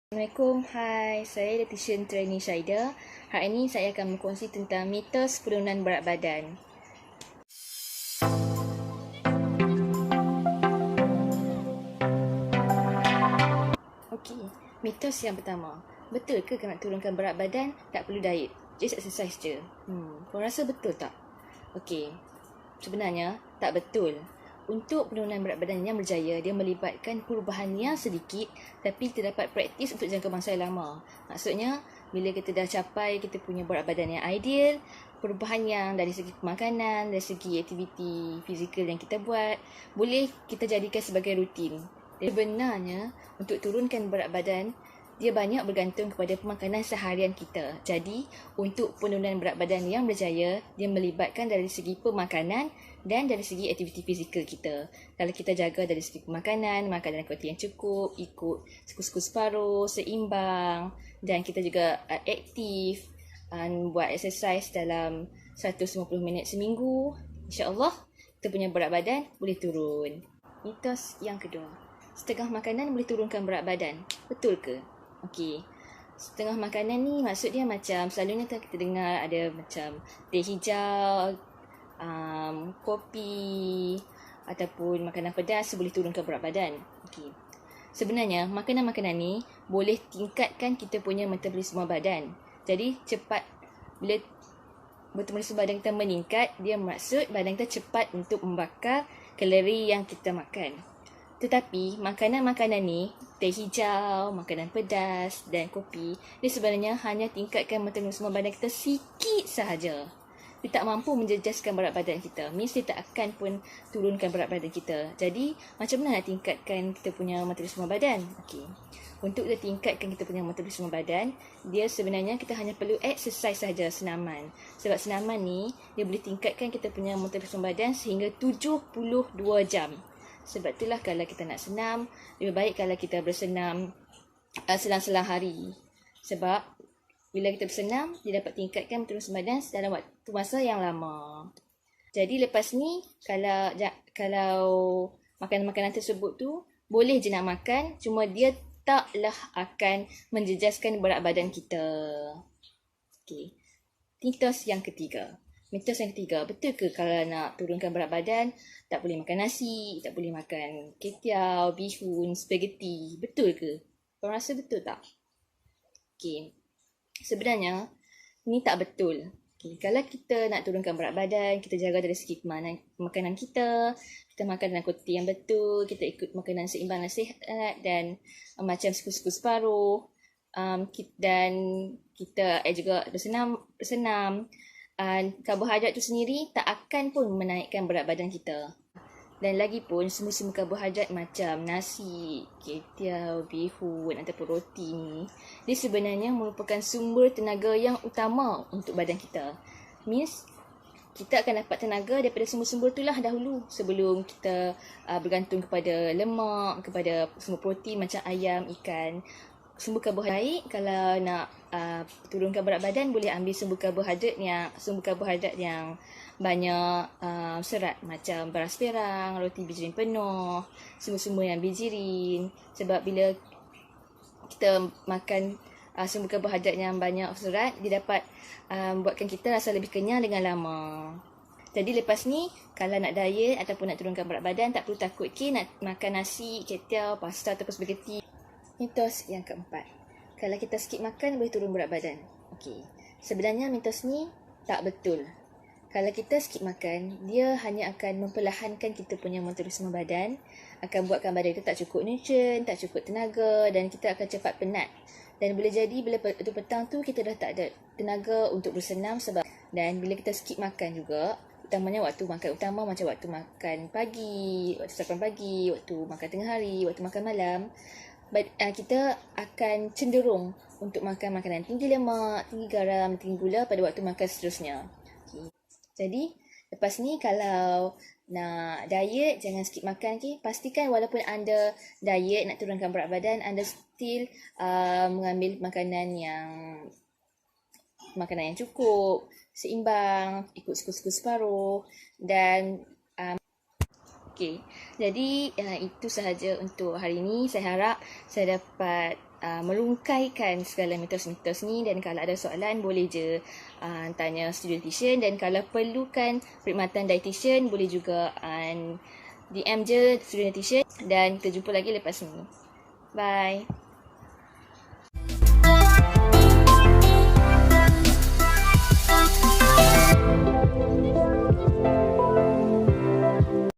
Assalamualaikum, hai, saya Dietitian Trainee Syaida. Hari ini saya akan berkongsi tentang mitos penurunan berat badan. Okey, mitos yang pertama. Betul ke nak turunkan berat badan tak perlu diet? Just exercise je. Kau rasa betul tak? Okey, sebenarnya tak betul. Untuk penurunan berat badan yang berjaya, dia melibatkan perubahan yang sedikit tapi terdapat praktis untuk jangka masa yang lama. Maksudnya, bila kita dah capai kita punya berat badan yang ideal, perubahan yang dari segi makanan, dari segi aktiviti fizikal yang kita buat, boleh kita jadikan sebagai rutin. Sebenarnya, untuk turunkan berat badan, dia banyak bergantung kepada pemakanan seharian kita. Jadi, untuk penurunan berat badan yang berjaya, dia melibatkan dari segi pemakanan dan dari segi aktiviti fizikal kita. Kalau kita jaga dari segi pemakanan, makan dalam kuantiti yang cukup, ikut suku-suku separuh, seimbang, dan kita juga aktif, buat exercise dalam 150 minit seminggu, insya-Allah kita punya berat badan boleh turun. Mitos yang kedua, setengah makanan boleh turunkan berat badan. Betul ke? Okey. Setengah makanan ni maksud dia macam selalunya kita dengar ada macam teh hijau, kopi ataupun makanan pedas boleh turunkan berat badan. Okey. Sebenarnya makanan-makanan ni boleh tingkatkan kita punya metabolisme badan. Jadi cepat bila metabolisme badan kita meningkat, dia maksud badan kita cepat untuk membakar kalori yang kita makan. Tetapi makanan-makanan ni, teh hijau, makanan pedas dan kopi, dia sebenarnya hanya tingkatkan metabolisme badan kita sikit sahaja. Dia tak mampu menjejaskan berat badan kita. Means dia tak akan pun turunkan berat badan kita. Jadi, macam mana nak tingkatkan kita punya metabolisme badan? Okey. Untuk kita tingkatkan kita punya metabolisme badan, dia sebenarnya kita hanya perlu exercise saja, senaman. Sebab senaman ni, dia boleh tingkatkan kita punya metabolisme badan sehingga 72 jam. Sebab itulah kalau kita nak senam, lebih baik kalau kita bersenam selang-selang hari. Sebab bila kita bersenam, dia dapat tingkatkan metabolisme badan dalam waktu masa yang lama. Jadi lepas ni, kalau makanan-makanan tersebut tu, boleh je nak makan, cuma dia taklah akan menjejaskan berat badan kita. Okey. Mitos yang ketiga. Betul ke kalau nak turunkan berat badan, tak boleh makan nasi, tak boleh makan ketiau, bihun, spaghetti? Betul ke? Korang rasa betul tak? Okey. Sebenarnya, ni tak betul. Okay. Kalau kita nak turunkan berat badan, kita jaga dari segi makanan kita makan dalam kuantiti yang betul, kita ikut makanan seimbang dan sihat dan macam suku-suku separuh, dan kita juga bersenam, karbohidrat itu sendiri tak akan pun menaikkan berat badan kita. Dan lagi pun semua karbohidrat macam nasi, ketiau, bihun ataupun roti ni, dia sebenarnya merupakan sumber tenaga yang utama untuk badan kita. Means kita akan dapat tenaga daripada sumber-sumber itulah dahulu sebelum kita bergantung kepada lemak, kepada sumber protein macam ayam, ikan. Sumber karbohidrat, kalau nak turunkan berat badan, boleh ambil sumber karbohidrat yang banyak serat macam beras perang, roti bijirin penuh, sumber-sumber yang bijirin. Sebab bila kita makan sumber karbohidrat yang banyak serat, dia dapat buatkan kita rasa lebih kenyang dengan lama. Jadi lepas ni, kalau nak diet ataupun nak turunkan berat badan, tak perlu takut nak makan nasi, ketiau, pasta ataupun spaghetti. Mitos yang keempat. Kalau kita skip makan, boleh turun berat badan. Okey. Sebenarnya mitos ni tak betul. Kalau kita skip makan, dia hanya akan memperlahankan kita punya metabolisme badan, akan buatkan badan kita tak cukup nutrien, tak cukup tenaga dan kita akan cepat penat. Dan boleh jadi bila petang tu kita dah tak ada tenaga untuk bersenam dan bila kita skip makan juga, utamanya waktu makan utama macam waktu makan pagi, waktu sarapan pagi, waktu makan tengah hari, waktu makan malam, kita akan cenderung untuk makan makanan tinggi lemak, tinggi garam, tinggi gula pada waktu makan seterusnya. Okay. Jadi, lepas ni kalau nak diet, jangan skip makan. Okay? Pastikan walaupun anda diet, nak turunkan berat badan, anda still mengambil makanan yang cukup, seimbang, ikut suku-suku separuh dan Okey, jadi itu sahaja untuk hari ini. Saya harap saya dapat merungkaikan segala mitos-mitos ni. Dan kalau ada soalan boleh je tanya studio dietitian, dan kalau perlukan perkhidmatan dietitian boleh juga DM je studio dietitian, dan kita jumpa lagi lepas ni. Bye.